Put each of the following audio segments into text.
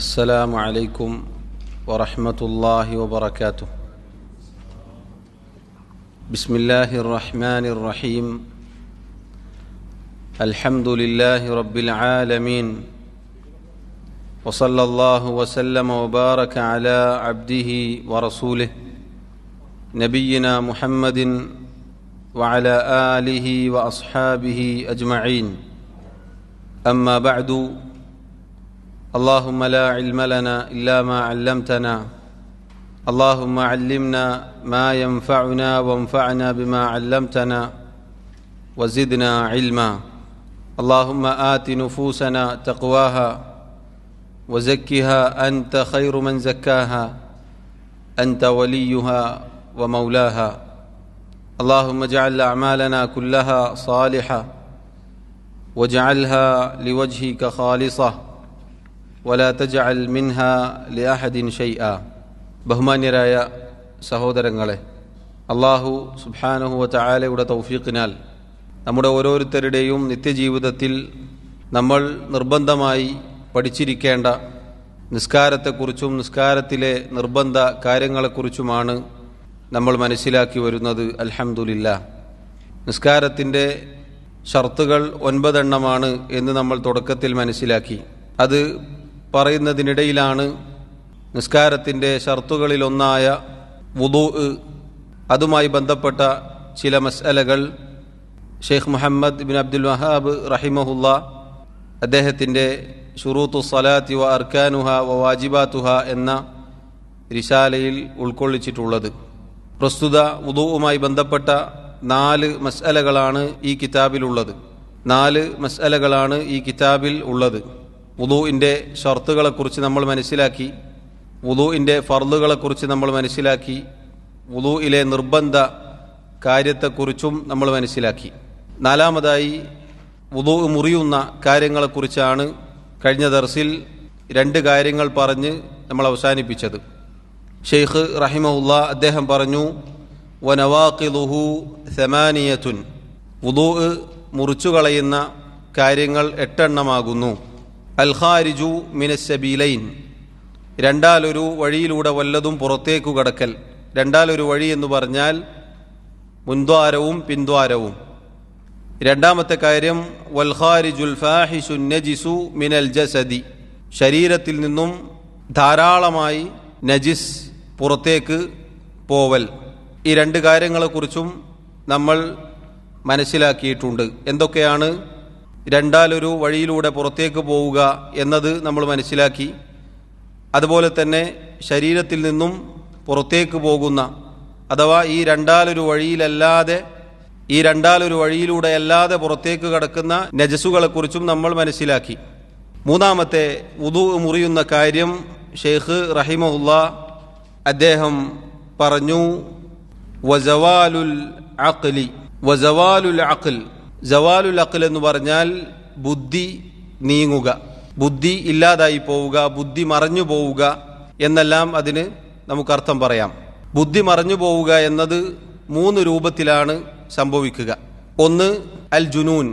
السلام عليكم ورحمة الله وبركاته. بسم الله الرحمن الرحيم. الحمد لله رب العالمين، وصلى الله وسلم وبارك على عبده ورسوله نبينا محمد وعلى آله وأصحابه أجمعين. أما بعد، اللهم لا علم لنا إلا ما علمتنا، اللهم علمنا ما ينفعنا وانفعنا بما علمتنا وزدنا علما. اللهم آت نفوسنا تقواها وزكها أنت خير من زكاها، أنت وليها ومولاها. اللهم اجعل أعمالنا كلها صالحة واجعلها لوجهك خالصة ولا تجعل منها لأحد شيئا. ബഹുമാന്യരായ സഹോദരങ്ങളെ, അല്ലാഹു സുബ്ഹാനഹു വ തആലയുടെ തൗഫീഖിനാൽ നമ്മുടെ ഓരോരുത്തരുടെയും നിത്യജീവിതത്തിൽ നമ്മൾ നിർബന്ധമായി പഠിച്ചിരിക്കേണ്ട നിസ്കാരത്തെക്കുറിച്ചും നിസ്കാരത്തിലെ നിർബന്ധ കാര്യങ്ങളെക്കുറിച്ചുമാണ് നമ്മൾ മനസ്സിലാക്കി വരുന്നത്. അൽഹംദുലില്ലാഹ്. നിസ്കാരത്തിൻ്റെ ഷർത്തുകൾ 9 എണ്ണമാണ് എന്ന് നമ്മൾ തുടക്കത്തിൽ മനസ്സിലാക്കി. അത് പറയുന്നതിനിടയിലാണ് നിസ്കാരത്തിൻ്റെ ഷർത്തുകളിലൊന്നായ വുദൂ, അതുമായി ബന്ധപ്പെട്ട ചില മസ്അലകൾ ഷെയ്ഖ് മുഹമ്മദ് ബിൻ അബ്ദുൽ വഹാബ് റഹിമഹുല്ലാ അദ്ദേഹത്തിൻ്റെ ശുറൂത്തു സ്വലാത്തി വ അർക്കാനുഹ വ വാജിബാത്തുഹ എന്ന റിസാലയിൽ ഉൾക്കൊള്ളിച്ചിട്ടുള്ളത്. പ്രസ്തുത വുദൂവുമായി ബന്ധപ്പെട്ട 4 മസ്അലകളാണ് ഈ കിതാബിലുള്ളത്. 4 മസ്അലകളാണ് ഈ കിതാബിൽ ഉള്ളത്. വുദൂഇൻ്റെ ഷർത്തുകളെക്കുറിച്ച് നമ്മൾ മനസ്സിലാക്കി, വുദൂഇൻ്റെ ഫർളുകളെക്കുറിച്ച് നമ്മൾ മനസ്സിലാക്കി, വുദൂഇലെ നിർബന്ധ കാര്യത്തെക്കുറിച്ചും നമ്മൾ മനസ്സിലാക്കി. 4-മതായി വുദൂ മുറിയുന്ന കാര്യങ്ങളെക്കുറിച്ചാണ് കഴിഞ്ഞ ദർസിൽ 2 കാര്യങ്ങൾ പറഞ്ഞ് നമ്മൾ അവസാനിപ്പിച്ചത്. ഷെയ്ഖ് റഹിമഹുല്ലാ അദ്ദേഹം പറഞ്ഞു, വനവാഖിദുഹു സമാനിയത്തുൻ, വുദൂ മുറിച്ചു കളയുന്ന കാര്യങ്ങൾ 8 എണ്ണമാകുന്നു. അൽ ഖാരിജു മിനസ്സബീലൈൻ, രണ്ടാലൊരു വഴിയിലൂടെ വല്ലതും പുറത്തേക്കു കടക്കൽ. രണ്ടാലൊരു വഴി എന്ന് പറഞ്ഞാൽ മുൻദ്വാരവും പിൻദ്വാരവും. 2-മത്തെ കാര്യം വൽ ഖാരിജുൽ ഫാഹിഷു നജിസു മിനൽ ജസദി, ശരീരത്തിൽ നിന്നും ധാരാളമായി നജിസ് പുറത്തേക്ക് പോവൽ. ഈ 2 കാര്യങ്ങളെക്കുറിച്ചും നമ്മൾ മനസ്സിലാക്കിയിട്ടുണ്ട്. എന്തൊക്കെയാണ് രണ്ടാലൊരു വഴിയിലൂടെ പുറത്തേക്ക് പോവുക എന്നത് നമ്മൾ മനസ്സിലാക്കി. അതുപോലെ തന്നെ ശരീരത്തിൽ നിന്നും പുറത്തേക്ക് പോകുന്ന, അഥവാ ഈ രണ്ടാലൊരു വഴിയിലൂടെ അല്ലാതെ പുറത്തേക്ക് കടക്കുന്ന നജസുകളെക്കുറിച്ചും നമ്മൾ മനസ്സിലാക്കി. 3-മത്തെ വുദൂ മുറിയുന്ന കാര്യം ഷെയ്ഖ് റഹിമഹുല്ലാ അദ്ദേഹം പറഞ്ഞു, വസവാലുൽ അഖ്ലി. വസവാലുൽ അഖ്ൽ, സവാലുൽ അഖ്ൽ എന്ന് പറഞ്ഞാൽ ബുദ്ധി നീങ്ങുക, ബുദ്ധി ഇല്ലാതായി പോവുക, ബുദ്ധി മറഞ്ഞു പോവുക എന്നെല്ലാം അതിന് നമുക്കർത്ഥം പറയാം. ബുദ്ധി മറഞ്ഞു പോവുക എന്നത് 3 രൂപത്തിലാണ് സംഭവിക്കുക. ഒന്ന് അൽ ജുനൂൻ,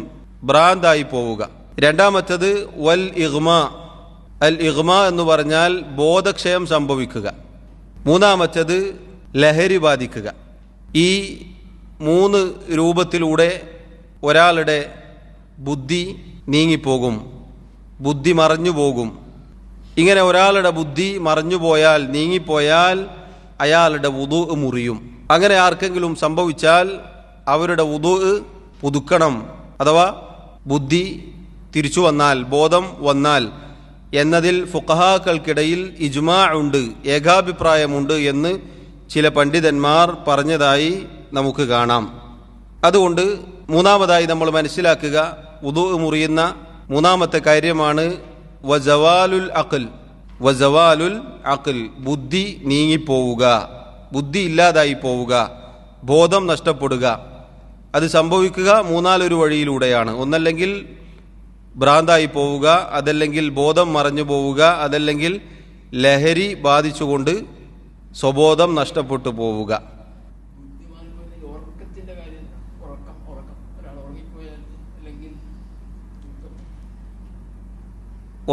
ഭ്രാന്തായി പോവുക. 2-മത്തേത് വൽ ഇഗ്മാ, അൽ ഇഗ്മാ എന്ന് പറഞ്ഞാൽ ബോധക്ഷയം സംഭവിക്കുക. 3-മത്തേത് ലഹരി ബാധിക്കുക. ഈ 3 രൂപത്തിലൂടെ ഒരാളുടെ ബുദ്ധി നീങ്ങിപ്പോകും, ബുദ്ധി മറഞ്ഞു പോകും. ഇങ്ങനെ ഒരാളുടെ ബുദ്ധി മറഞ്ഞുപോയാൽ, നീങ്ങിപ്പോയാൽ അയാളുടെ വുദൂ മുറിയും. അങ്ങനെ ആർക്കെങ്കിലും സംഭവിച്ചാൽ അവരുടെ വുദൂ പുതുക്കണം. അഥവാ ബുദ്ധി തിരിച്ചു വന്നാൽ, ബോധം വന്നാൽ എന്നതിൽ ഫുഖഹാക്കൾക്കിടയിൽ ഇജ്മാ ഉണ്ട്, ഏകാഭിപ്രായമുണ്ട് എന്ന് ചില പണ്ഡിതന്മാർ പറഞ്ഞതായി നമുക്ക് കാണാം. അതുകൊണ്ട് 3-മതായി നമ്മൾ മനസ്സിലാക്കുക, വുദൂ മുറിയുന്ന 3-മത്തെ കാര്യമാണ് വസവാലുൽ അഖ്ൽ. വസവാലുൽ അഖ്ൽ, ബുദ്ധി നീങ്ങിപ്പോവുക, ബുദ്ധി ഇല്ലാതായി പോവുക, ബോധം നഷ്ടപ്പെടുക. അത് സംഭവിക്കുക 3-4 വഴിയിലൂടെയാണ്. ഒന്നല്ലെങ്കിൽ ഭ്രാന്തായി പോവുക, അതല്ലെങ്കിൽ ബോധം മറഞ്ഞു പോവുക, അതല്ലെങ്കിൽ ലഹരി ബാധിച്ചുകൊണ്ട് സ്വബോധം നഷ്ടപ്പെട്ടു പോവുക.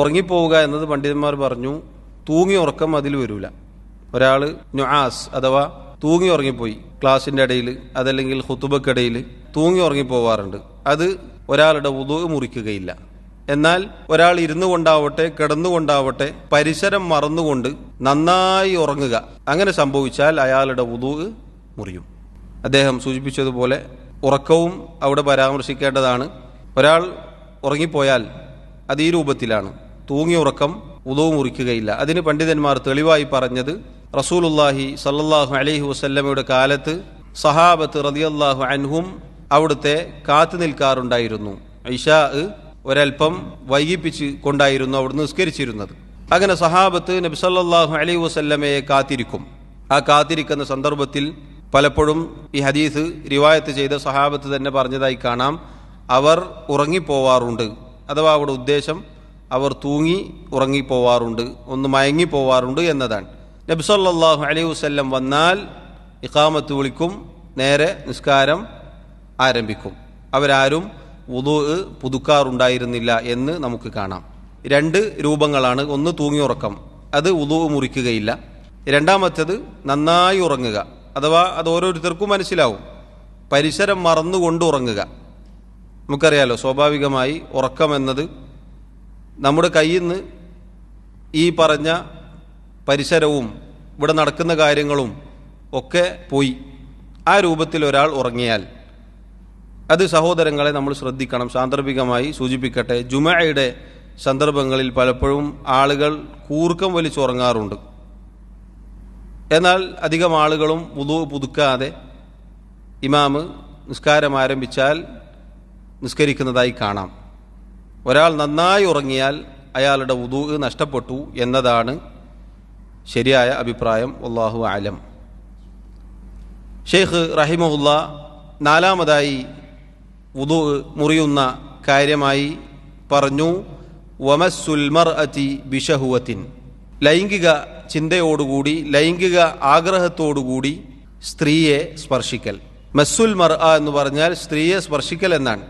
ഉറങ്ങിപ്പോവുക എന്നത് പണ്ഡിതന്മാർ പറഞ്ഞു തൂങ്ങി ഉറക്കം അതിൽ വരൂല. ഒരാൾ നുആസ് അഥവാ തൂങ്ങി ഉറങ്ങിപ്പോയി, ക്ലാസിൻ്റെ ഇടയിൽ അതല്ലെങ്കിൽ ഖുതുബക്കിടയിൽ തൂങ്ങി ഉറങ്ങിപ്പോവാറുണ്ട്. അത് ഒരാളുടെ വുദൂ മുറിക്കുകയില്ല. എന്നാൽ ഒരാൾ ഇരുന്നു കൊണ്ടാവട്ടെ കിടന്നുകൊണ്ടാവട്ടെ പരിസരം മറന്നുകൊണ്ട് നന്നായി ഉറങ്ങുക, അങ്ങനെ സംഭവിച്ചാൽ അയാളുടെ വുദൂ മുറിയും. അദ്ദേഹം സൂചിപ്പിച്ചതുപോലെ ഉറക്കവും അവിടെ പരാമർശിക്കേണ്ടതാണ്. ഒരാൾ ഉറങ്ങിപ്പോയാൽ അത് ഈ രൂപത്തിലാണ്, തൂങ്ങി ഉറക്കം വുദൂ മുറിക്കുകയില്ല. അതിന് പണ്ഡിതന്മാർ തെളിവായി പറഞ്ഞത് റസൂലുള്ളാഹി സല്ലല്ലാഹു അലൈഹി വസല്ലമയുടെ കാലത്ത് സഹാബത്ത് റളിയല്ലാഹു അൻഹും അവിടുത്തെ കാത്തു നിൽക്കാറുണ്ടായിരുന്നു. ഇശാ ഒരൽപ്പം വൈകിപ്പിച്ച് കൊണ്ടായിരുന്നു അവിടുന്ന് നിസ്കരിച്ചിരുന്നത്. അങ്ങനെ സഹാബത്ത് നബി സല്ലല്ലാഹു അലൈഹി വസല്ലമയെ കാത്തിരിക്കും. ആ കാത്തിരിക്കുന്ന സന്ദർഭത്തിൽ പലപ്പോഴും ഈ ഹദീസ് റിവായത്ത് ചെയ്ത സഹാബത്ത് തന്നെ പറഞ്ഞതായി കാണാം, അവർ ഉറങ്ങിപ്പോവാറുണ്ട്. അഥവാ അവിടെ ഉദ്ദേശം അവർ തൂങ്ങി ഉറങ്ങിപ്പോവാറുണ്ട്, ഒന്ന് മയങ്ങിപ്പോവാറുണ്ട് എന്നതാണ്. നബി സല്ലല്ലാഹു അലൈഹി വസല്ലം വന്നാൽ ഇഖാമത്ത് വിളിക്കും, നേരെ നിസ്കാരം ആരംഭിക്കും. അവരാരും വുദൂ പുതുക്കാറുണ്ടായിരുന്നില്ല എന്ന് നമുക്ക് കാണാം. രണ്ട് രൂപങ്ങളാണ്. ഒന്ന് തൂങ്ങി ഉറക്കം, അത് വുദൂ മുറിക്കുകയില്ല. രണ്ടാമത്തേത് നന്നായി ഉറങ്ങുക, അഥവാ അത് ഓരോരുത്തർക്കും മനസ്സിലാവും, പരിസരം മറന്നുകൊണ്ട് ഉറങ്ങുക. നമുക്കറിയാലോ, സ്വാഭാവികമായി ഉറക്കം എന്നത് നമ്മുടെ കയ്യിൽ നിന്ന് ഈ പറഞ്ഞ പരിസരവും ഇവിടെ നടക്കുന്ന കാര്യങ്ങളും ഒക്കെ പോയി ആ രൂപത്തിൽ ഒരാൾ ഉറങ്ങിയാൽ അത് സഹോദരങ്ങളെ നമ്മൾ ശ്രദ്ധിക്കണം. സാന്ദർഭികമായി സൂചിപ്പിക്കട്ടെ, ജുമഅയുടെ സന്ദർഭങ്ങളിൽ പലപ്പോഴും ആളുകൾ കൂർക്കം വലിച്ചുറങ്ങാറുണ്ട്. എന്നാൽ അധികം ആളുകളും വുദൂ പുതുക്കാതെ ഇമാമ് നിസ്കാരം ആരംഭിച്ചാൽ നിസ്കരിക്കുന്നതായി കാണാം. ഒരാൾ നന്നായി ഉറങ്ങിയാൽ അയാളുടെ വുദൂ നഷ്ടപ്പെട്ടു എന്നതാണ് ശരിയായ അഭിപ്രായം. വല്ലാഹു അലം. ഷെയ്ഖ് റഹിമഹുല്ലാ നാലാമതായി വുദൂ മുറിയുന്ന കാര്യമായി പറഞ്ഞു, വമസ്സുൽ മർഅതി ബിശഹുവത്തിൻ, ലൈംഗിക ചിന്തയോടുകൂടി ലൈംഗിക ആഗ്രഹത്തോടുകൂടി സ്ത്രീയെ സ്പർശിക്കൽ. മസ്സുൽ മർഅ എന്ന് പറഞ്ഞാൽ സ്ത്രീയെ സ്പർശിക്കൽ എന്നാണ്.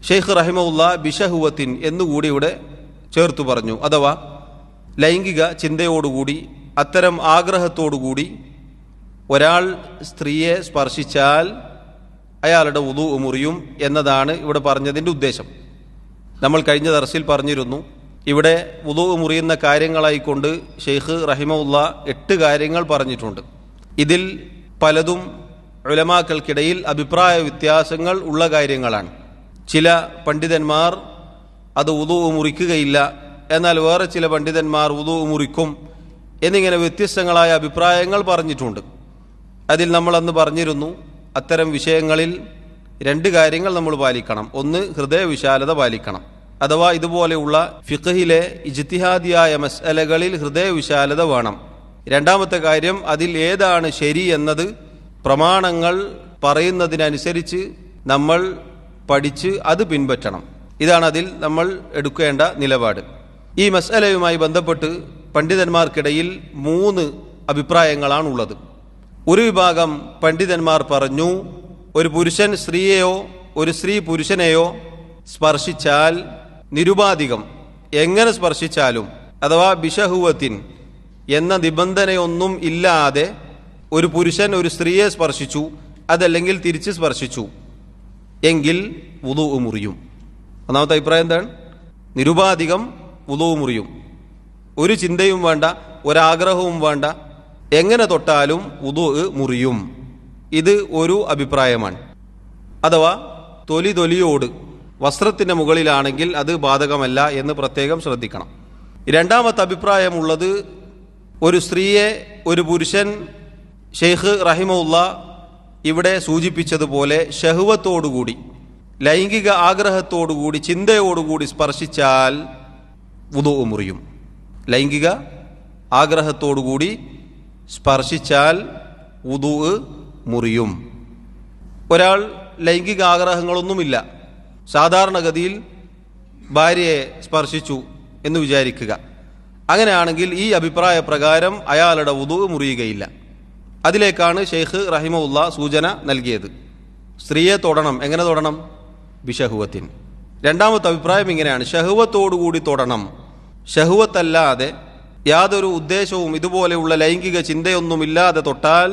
ഷെയ്ഖ് റഹിമഹുല്ലാ ബിശഹുവത്തിൻ എന്നുകൂടി ഇവിടെ ചേർത്തു പറഞ്ഞു. അഥവാ ലൈംഗിക ചിന്തയോടുകൂടി അത്തരം ആഗ്രഹത്തോടുകൂടി ഒരാൾ സ്ത്രീയെ സ്പർശിച്ചാൽ അയാളുടെ വുദൂ മുറിയും എന്നതാണ് ഇവിടെ പറഞ്ഞതിൻ്റെ ഉദ്ദേശം. നമ്മൾ കഴിഞ്ഞ ദർസിൽ പറഞ്ഞിരുന്നു, ഇവിടെ വുദൂ മുറിയുന്ന കാര്യങ്ങളായിക്കൊണ്ട് ഷെയ്ഖ് റഹിമഹുല്ലാ 8 കാര്യങ്ങൾ പറഞ്ഞിട്ടുണ്ട്. ഇതിൽ പലതും ഉലമാക്കൾക്കിടയിൽ അഭിപ്രായ വ്യത്യാസങ്ങൾ ഉള്ള കാര്യങ്ങളാണ്. ചില പണ്ഡിതന്മാർ അത് വുദൂ മുറിക്കുകയില്ല, എന്നാൽ വേറെ ചില പണ്ഡിതന്മാർ വുദൂ മുറിക്കും എന്നിങ്ങനെ വ്യത്യസ്തങ്ങളായ അഭിപ്രായങ്ങൾ പറഞ്ഞിട്ടുണ്ട്. അതിൽ നമ്മൾ അന്ന് പറഞ്ഞിരുന്നു, അത്തരം വിഷയങ്ങളിൽ 2 കാര്യങ്ങൾ നമ്മൾ പാലിക്കണം. ഒന്ന്, ഹൃദയവിശാലത പാലിക്കണം. അഥവാ ഇതുപോലെയുള്ള ഫിഖഹിലെ ഇജ്തിഹാദിയായ മസ്അലകളിൽ ഹൃദയവിശാലത വേണം. രണ്ടാമത്തെ കാര്യം, അതിൽ ഏതാണ് ശരി എന്നത് പ്രമാണങ്ങൾ പറയുന്നതിനനുസരിച്ച് നമ്മൾ പഠിച്ച് അത് പിൻപറ്റണം. ഇതാണ് അതിൽ നമ്മൾ എടുക്കേണ്ട നിലപാട്. ഈ മസ്അലയുമായി ബന്ധപ്പെട്ട് പണ്ഡിതന്മാർക്കിടയിൽ 3 അഭിപ്രായങ്ങളാണുള്ളത്. ഒരു വിഭാഗം പണ്ഡിതന്മാർ പറഞ്ഞു, ഒരു പുരുഷൻ സ്ത്രീയെയോ ഒരു സ്ത്രീ പുരുഷനെയോ സ്പർശിച്ചാൽ നിരുപാധികം എങ്ങനെ സ്പർശിച്ചാലും, അഥവാ ബിശഹുവത്തിൻ എന്ന നിബന്ധനയൊന്നും ഇല്ലാതെ ഒരു പുരുഷൻ ഒരു സ്ത്രീയെ സ്പർശിച്ചു, അതല്ലെങ്കിൽ തിരിച്ച് സ്പർശിച്ചു എങ്കിൽ വുദൂ മുറിയും. ഒന്നാമത്തെ അഭിപ്രായം എന്താണ്? നിരുപാധികം വുദൂ മുറിയും. ഒരു ചിന്തയും വേണ്ട, ഒരാഗ്രഹവും വേണ്ട, എങ്ങനെ തൊട്ടാലും വുദൂ മുറിയും. ഇത് ഒരു അഭിപ്രായമാണ്. അഥവാ തൊലിയോട് വസ്ത്രത്തിൻ്റെ മുകളിലാണെങ്കിൽ അത് ബാധകമല്ല എന്ന് പ്രത്യേകം ശ്രദ്ധിക്കണം. രണ്ടാമത്തെ അഭിപ്രായമുള്ളത്, ഒരു സ്ത്രീയെ ഒരു പുരുഷൻ ഷെയ്ഖ് റഹിമഹുല്ലാ ഇവിടെ സൂചിപ്പിച്ചതുപോലെ ഷഹ്വത്തോടുകൂടി ലൈംഗിക ആഗ്രഹത്തോടുകൂടി ചിന്തയോടുകൂടി സ്പർശിച്ചാൽ വുദൂ മുറിയും. ലൈംഗിക ആഗ്രഹത്തോടുകൂടി സ്പർശിച്ചാൽ വുദൂ മുറിയും. ഒരാൾ ലൈംഗിക ആഗ്രഹങ്ങളൊന്നുമില്ല, സാധാരണഗതിയിൽ ഭാര്യയെ സ്പർശിച്ചു എന്ന് വിചാരിക്കുക. അങ്ങനെയാണെങ്കിൽ ഈ അഭിപ്രായ പ്രകാരം അയാളുടെ വുദൂ മുറിയുകയില്ല. അതിലേക്കാണ് ഷെയ്ഖ് റഹിമഹുല്ലാ സൂചന നൽകിയത്. സ്ത്രീയെ തൊടണം. എങ്ങനെ തൊടണം? ബിശഹുവത്തിൻ. രണ്ടാമത്തെ അഭിപ്രായം ഇങ്ങനെയാണ്, ഷഹുവത്തോടുകൂടി തൊടണം. ഷഹ്വത്തല്ലാതെ യാതൊരു ഉദ്ദേശവും ഇതുപോലെയുള്ള ലൈംഗിക ചിന്തയൊന്നുമില്ലാതെ തൊട്ടാൽ,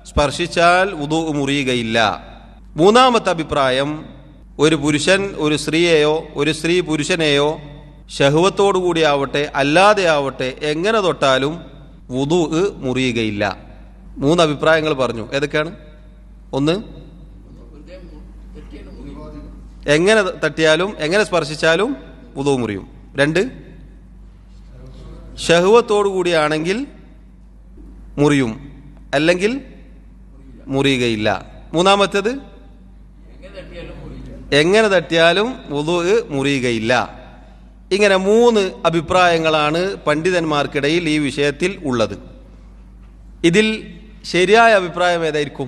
സ്പർശിച്ചാൽ വുദൂ മുറിയുകയില്ല. മൂന്നാമത്തെ അഭിപ്രായം, ഒരു പുരുഷൻ ഒരു സ്ത്രീയെയോ ഒരു സ്ത്രീ പുരുഷനെയോ ഷഹ്വത്തോടുകൂടിയാവട്ടെ അല്ലാതെ ആവട്ടെ എങ്ങനെ തൊട്ടാലും വുദൂ മുറിയുകയില്ല. മൂന്ന് അഭിപ്രായങ്ങൾ പറഞ്ഞു. ഏതൊക്കെയാണ്? ഒന്ന്, എങ്ങനെ തട്ടിയാലും എങ്ങനെ സ്പർശിച്ചാലും വുദൂ മുറിയും. രണ്ട്, ഷഹ്വത്തോടുകൂടിയാണെങ്കിൽ മുറിയും, അല്ലെങ്കിൽ മുറിയുകയില്ല. മൂന്നാമത്തേത്, എങ്ങനെ തട്ടിയാലും വുദൂ മുറിയുകയില്ല. ഇങ്ങനെ മൂന്ന് അഭിപ്രായങ്ങളാണ് പണ്ഡിതന്മാർക്കിടയിൽ ഈ വിഷയത്തിൽ ഉള്ളത്. ഇതിൽ ശരിയായ അഭിപ്രായം ഏതായിരിക്കും?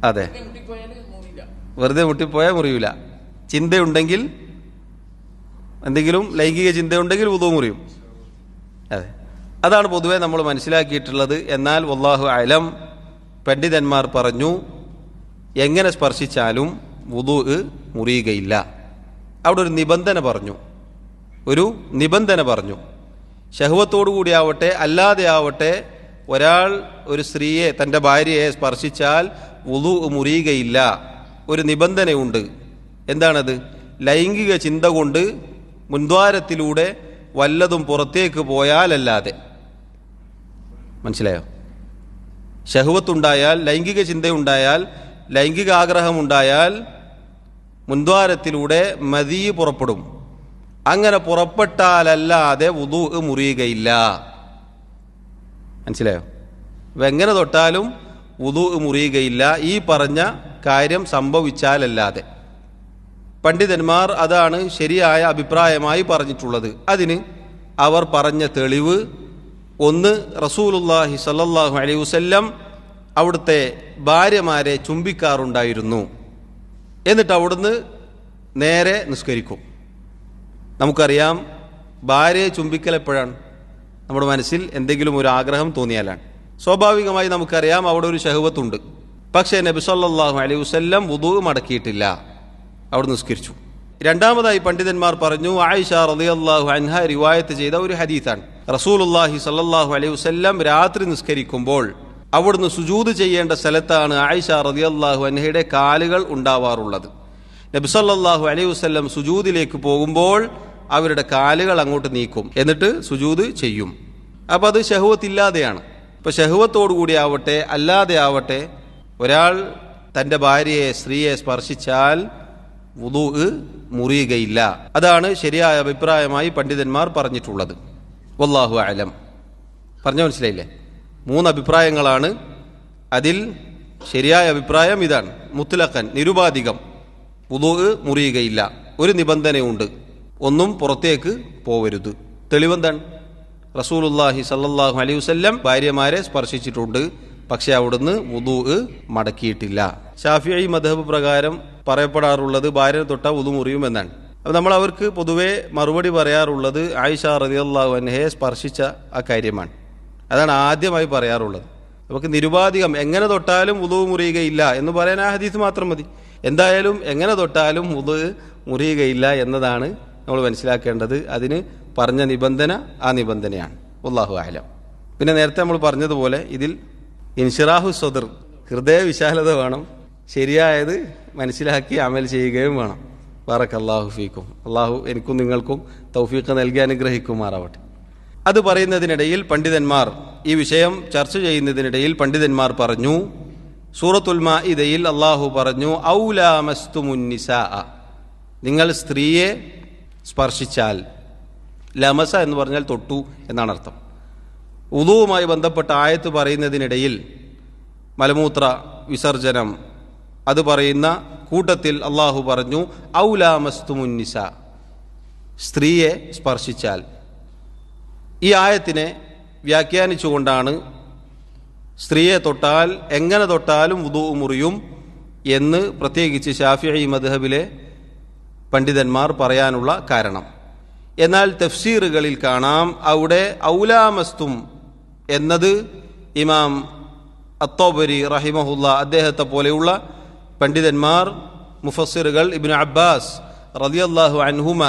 അതെ, വെറുതെ മുട്ടിപ്പോയാൽ മുറിയൂല. ചിന്തയുണ്ടെങ്കിൽ, എന്തെങ്കിലും ലൈംഗിക ചിന്തയുണ്ടെങ്കിൽ വുദൂ മുറിയും. അതെ, അതാണ് പൊതുവെ നമ്മൾ മനസ്സിലാക്കിയിട്ടുള്ളത്. എന്നാൽ വല്ലാഹു അലം, പണ്ഡിതന്മാർ പറഞ്ഞു എങ്ങനെ സ്പർശിച്ചാലും വുദൂ മുറിയുകയില്ല. അവിടെ ഒരു നിബന്ധന പറഞ്ഞു. ഷഹ്വത്തോടു കൂടിയാവട്ടെ അല്ലാതെ ആവട്ടെ ഒരാൾ ഒരു സ്ത്രീയെ, തൻ്റെ ഭാര്യയെ സ്പർശിച്ചാൽ വുദൂ മുറിയുകയില്ല. ഒരു നിബന്ധനയുണ്ട്. എന്താണത്? ലൈംഗിക ചിന്ത കൊണ്ട് മുൻദ്വാരത്തിലൂടെ വല്ലതും പുറത്തേക്ക് പോയാലല്ലാതെ. മനസ്സിലായോ? ഷഹ്വത്തുണ്ടായാൽ, ലൈംഗിക ചിന്തയുണ്ടായാൽ, ലൈംഗിക ആഗ്രഹമുണ്ടായാൽ മുൻദ്വാരത്തിലൂടെ മദീ പുറപ്പെടും. അങ്ങനെ പുറപ്പെട്ടാലല്ലാതെ വുദൂ മുറിയുകയില്ല. മനസ്സിലായോ? അപ്പം എങ്ങനെ തൊട്ടാലും വുദൂ മുറിയുകയില്ല, ഈ പറഞ്ഞ കാര്യം സംഭവിച്ചാലല്ലാതെ. പണ്ഡിതന്മാർ അതാണ് ശരിയായ അഭിപ്രായമായി പറഞ്ഞിട്ടുള്ളത്. അതിന് അവർ പറഞ്ഞ തെളിവ്, ഒന്ന്, റസൂലുള്ളാഹി സ്വല്ലല്ലാഹു അലൈഹി വസല്ലം അവിടുത്തെ ഭാര്യമാരെ ചുംബിക്കാറുണ്ടായിരുന്നു. എന്നിട്ട് അവിടുന്ന് നേരെ നിസ്കരിക്കും. നമുക്കറിയാം, ഭാര്യയെ ചുംബിക്കൽ എപ്പോഴാണ്? നമ്മുടെ മനസ്സിൽ എന്തെങ്കിലും ഒരു ആഗ്രഹം തോന്നിയാലാണ്. സ്വാഭാവികമായി നമുക്കറിയാം അവിടെ ഒരു ഷഹ്വത്തുണ്ട്. പക്ഷേ നബി സല്ലല്ലാഹു അലൈഹി വസല്ലം വുദൂ മടക്കിയിട്ടില്ല, അവിടെ നിസ്കരിച്ചു. രണ്ടാമതായി പണ്ഡിതന്മാർ പറഞ്ഞു, ആയിഷ റളിയല്ലാഹു അൻഹ റിവായത്ത് ചെയ്ത ഒരു ഹദീസാണ്. റസൂലുള്ളാഹി സ്വല്ലല്ലാഹു അലൈഹി വസല്ലം രാത്രി നിസ്കരിക്കുമ്പോൾ അവിടുന്ന് സുജൂദ് ചെയ്യേണ്ട സ്ഥലത്താണ് ആയിഷ റളിയല്ലാഹു അൻഹയുടെ കാലുകൾ ഉണ്ടാവാറുള്ളത്. നബി സല്ലല്ലാഹു അലൈഹി വസല്ലം സുജൂദിലേക്ക് പോകുമ്പോൾ അവരുടെ കാലുകൾ അങ്ങോട്ട് നീക്കും, എന്നിട്ട് സുജൂദ് ചെയ്യും. അപ്പം അത് ഷഹ്വത്തില്ലാതെയാണ്. ഇപ്പം ഷഹ്വത്തോടുകൂടി ആവട്ടെ അല്ലാതെ ആവട്ടെ ഒരാൾ തൻ്റെ ഭാര്യയെ, സ്ത്രീയെ സ്പർശിച്ചാൽ വുദൂ മുറിയുകയില്ല. അതാണ് ശരിയായ അഭിപ്രായമായി പണ്ഡിതന്മാർ പറഞ്ഞിട്ടുള്ളത്. വല്ലാഹു അലം. പറഞ്ഞ മനസ്സിലായില്ലേ? മൂന്ന് അഭിപ്രായങ്ങളാണ്. അതിൽ ശരിയായ അഭിപ്രായം ഇതാണ്, മുത്ലഖൻ, നിരുപാധികം വുദൂ മുറിയുകയില്ല. ഒരു നിബന്ധനയുണ്ട്, ഒന്നും പുറത്തേക്ക് പോവരുത്. തെളിവെന്താണ്? റസൂലുള്ളാഹി സ്വല്ലല്ലാഹു അലൈഹി വസല്ലം ഭാര്യമാരെ സ്പർശിച്ചിട്ടുണ്ട്, പക്ഷെ അവിടുന്ന് വുദൂ മടക്കിയിട്ടില്ല. ശാഫിഈ മദ്ഹബ് പ്രകാരം പറയപ്പെടാറുള്ളത് ഭാര്യ തൊട്ട വുദൂ മുറിയും എന്നാണ്. അപ്പോൾ നമ്മൾ അവർക്ക് പൊതുവെ മറുപടി പറയാറുള്ളത് ആയിഷ റളിയല്ലാഹു അൻഹയെ സ്പർശിച്ച ആ കാര്യമാണ്. അതാണ് ആദ്യമായി പറയാറുള്ളത്. നമുക്ക് നിരുപാധികം എങ്ങനെ തൊട്ടാലും വുദൂ മുറിയുകയില്ല എന്ന് പറയാൻ ആ ഹദീസ് മാത്രം മതി. എന്തായാലും എങ്ങനെ തൊട്ടാലും വുദൂ മുറിയുകയില്ല എന്നതാണ് നമ്മൾ മനസ്സിലാക്കേണ്ടത്. അതിന് പറഞ്ഞ നിബന്ധന ആ നിബന്ധനയാണ്. വല്ലാഹു അഅലം. പിന്നെ നേരത്തെ നമ്മൾ പറഞ്ഞതുപോലെ ഇതിൽ ഇൻഷിറാഹു സദർ, ഹൃദയ വിശാലത വേണം. ശരിയായത് മനസ്സിലാക്കി അമൽ ചെയ്യുകയും വേണം. ബറക്കല്ലാഹു ഫീക്കും. അള്ളാഹു എനിക്കും നിങ്ങൾക്കും തൗഫീഖ് നൽകി അനുഗ്രഹിക്കുമാറാവട്ടെ. അത് പറയുന്നതിനിടയിൽ പണ്ഡിതന്മാർ, ഈ വിഷയം ചർച്ച ചെയ്യുന്നതിനിടയിൽ പണ്ഡിതന്മാർ പറഞ്ഞു, സൂറത്തുൽ മാഇദയിൽ അള്ളാഹു പറഞ്ഞു, ഔലാമസ്തുമുൻ നിസാഅ, നിങ്ങൾ സ്ത്രീയെ സ്പർശിച്ചാൽ. ലമസ എന്ന് പറഞ്ഞാൽ തൊട്ടു എന്നാണ് അർത്ഥം. വുദൂവുമായി ബന്ധപ്പെട്ട ആയത്ത് പറയുന്നതിനിടയിൽ മലമൂത്ര വിസർജനം അത് പറയുന്ന കൂട്ടത്തിൽ അള്ളാഹു പറഞ്ഞു ഔലാമസ്തുമുൻ നിസാ, സ്ത്രീയെ സ്പർശിച്ചാൽ. ഈ ആയത്തിനെ വ്യാഖ്യാനിച്ചുകൊണ്ടാണ് സ്ത്രീയെ തൊട്ടാൽ എങ്ങനെ തൊട്ടാലും വുദൂ മുറിയും എന്ന് പ്രത്യേകിച്ച് ശാഫിഈ മദ്ഹബിലെ പണ്ഡിതന്മാർ പറയാനുള്ള കാരണം. എന്നാൽ തഫ്സീറുകളിൽ കാണാം അവിടെ ഔലാമസ്തും എന്നത് ഇമാം അത്തോബരി റഹിമഹുല്ല അദ്ദേഹത്തെ പോലെയുള്ള പണ്ഡിതന്മാർ മുഫസ്സിറുകൾ ഇബ്നു അബ്ബാസ് റളിയല്ലാഹു അൻഹുമ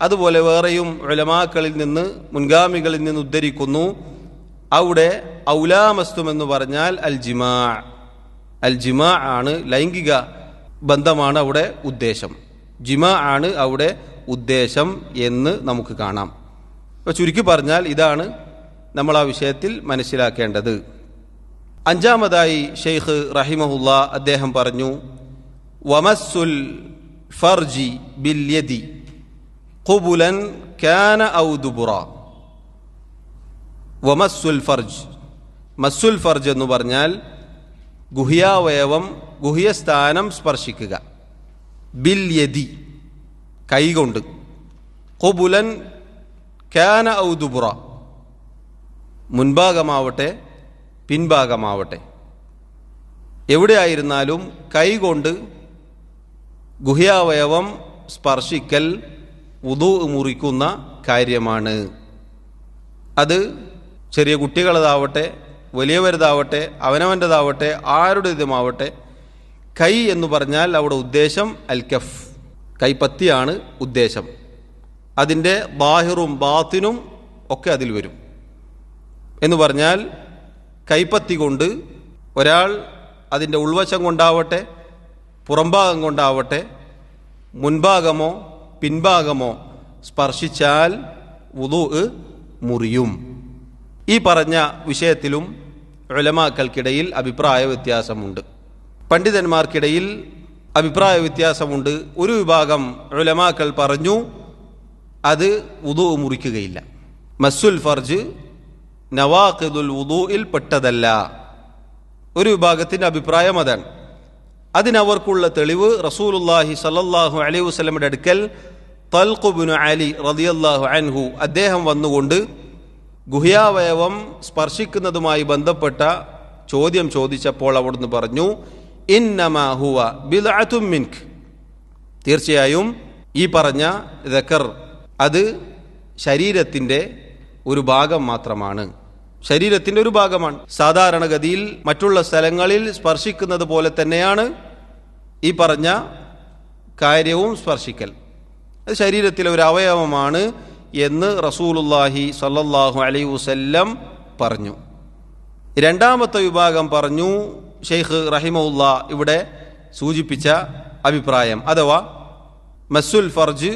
അതുപോലെ വേറെയും ഉലമാക്കളിൽ നിന്ന് മുൻഗാമികളിൽ നിന്ന് ഉദ്ധരിക്കുന്നു, അവിടെ ഔലാമസ്തും എന്ന് പറഞ്ഞാൽ അൽ ജിമാ ആണ്, ലൈംഗിക ബന്ധമാണ് അവിടെ ഉദ്ദേശം. ജിമാ ആണ് അവിടെ ഉദ്ദേശം എന്ന് നമുക്ക് കാണാം. അപ്പോൾ ചുരുക്കി പറഞ്ഞാൽ ഇതാണ് നമ്മൾ ആ വിഷയത്തിൽ മനസ്സിലാക്കേണ്ടത്. അഞ്ചാമതായി ഷെയ്ഖ് റഹിമഹുല്ലാ അദ്ദേഹം പറഞ്ഞു, വമസ്സുൽ ഫർജി ബിൽ യദി ഖുബുലൻ കാന ഔ ദുബുറ. വമസ്സുൽ ഫർജ്, മസ്സുൽ ഫർജ് എന്ന് പറഞ്ഞാൽ ഗുഹ്യാവയവം, ഗുഹ്യസ്ഥാനം സ്പർശിക്കുക. ബിൽ യദി, കൈകൊണ്ട്. ഖുബുലൻ കാന ഔ ദുബുറ, മുൻഭാഗമാവട്ടെ പിൻഭാഗമാവട്ടെ, എവിടെയായിരുന്നാലും കൈകൊണ്ട് ഗുഹ്യാവയവം സ്പർശിക്കൽ വുദൂ മുറിക്കുന്ന കാര്യമാണ്. അത് ചെറിയ കുട്ടികളതാവട്ടെ വലിയവരതാവട്ടെ അവനവൻ്റെതാവട്ടെ ആരുടേതുമാവട്ടെ, കൈ എന്ന് പറഞ്ഞാൽ അവിടെ ഉദ്ദേശം അൽ കഫ്, കൈപ്പത്തിയാണ് ഉദ്ദേശം. അതിൻ്റെ ബാഹിറും ബാത്തിനും ഒക്കെ അതിൽ വരും. എന്ന് പറഞ്ഞാൽ കൈപ്പത്തി കൊണ്ട് ഒരാൾ അതിൻ്റെ ഉൾവശം കൊണ്ടാവട്ടെ പുറംഭാഗം കൊണ്ടാവട്ടെ മുൻഭാഗമോ പിൻഭാഗമോ സ്പർശിച്ചാൽ വുദൂ മുറിയും. ഈ പറഞ്ഞ വിഷയത്തിലും ഉലമാക്കൾക്കിടയിൽ അഭിപ്രായ വ്യത്യാസമുണ്ട്, പണ്ഡിതന്മാർക്കിടയിൽ അഭിപ്രായ വ്യത്യാസമുണ്ട്. ഒരു വിഭാഗം ഉലമാക്കൾ പറഞ്ഞു അത് വുദൂ മുറിക്കുകയില്ല, മസ്സുൽ ഫർജ് നവാഖിദുൽ വുദൂഇൽ പെട്ടതല്ല. ഒരു വിഭാഗത്തിൻ്റെ അഭിപ്രായം അതാണ്. അതിനവർക്കുള്ള തെളിവ് റസൂലുള്ളാഹി സ്വല്ലല്ലാഹു അലൈഹി വസല്ലമയുടെ അടുക്കൽ തൽഖ് ഇബ്നു അലി റളിയല്ലാഹു അൻഹു അദ്ദേഹം വന്നുകൊണ്ട് ഗുഹ്യാവയവം സ്പർശിക്കുന്നതുമായി ബന്ധപ്പെട്ട ചോദ്യം ചോദിച്ചപ്പോൾ അവിടുന്ന് പറഞ്ഞു, ഇന്നമാ ഹുവ ബിദ്അത്തും മിൻക്, തീർച്ചയായും ഈ പറഞ്ഞ ദക്കർ അത് ശരീരത്തിൻ്റെ ഒരു ഭാഗം മാത്രമാണ്, ശരീരത്തിൻ്റെ ഒരു ഭാഗമാണ്. സാധാരണഗതിയിൽ മറ്റുള്ള സ്ഥലങ്ങളിൽ സ്പർശിക്കുന്നത് പോലെ തന്നെയാണ് ഈ പറഞ്ഞ കാര്യവും സ്പർശിക്കൽ, അത് ശരീരത്തിലെ ഒരു അവയവമാണ് എന്ന് റസൂലുള്ളാഹി സ്വല്ലല്ലാഹു അലൈഹി വസല്ലം പറഞ്ഞു. രണ്ടാമത്തെ വിഭാഗം പറഞ്ഞു ഷെയ്ഖ് റഹിമഹുല്ലാ ഇവിടെ സൂചിപ്പിച്ച അഭിപ്രായം, അഥവാ മസ്സുൽ ഫർജ്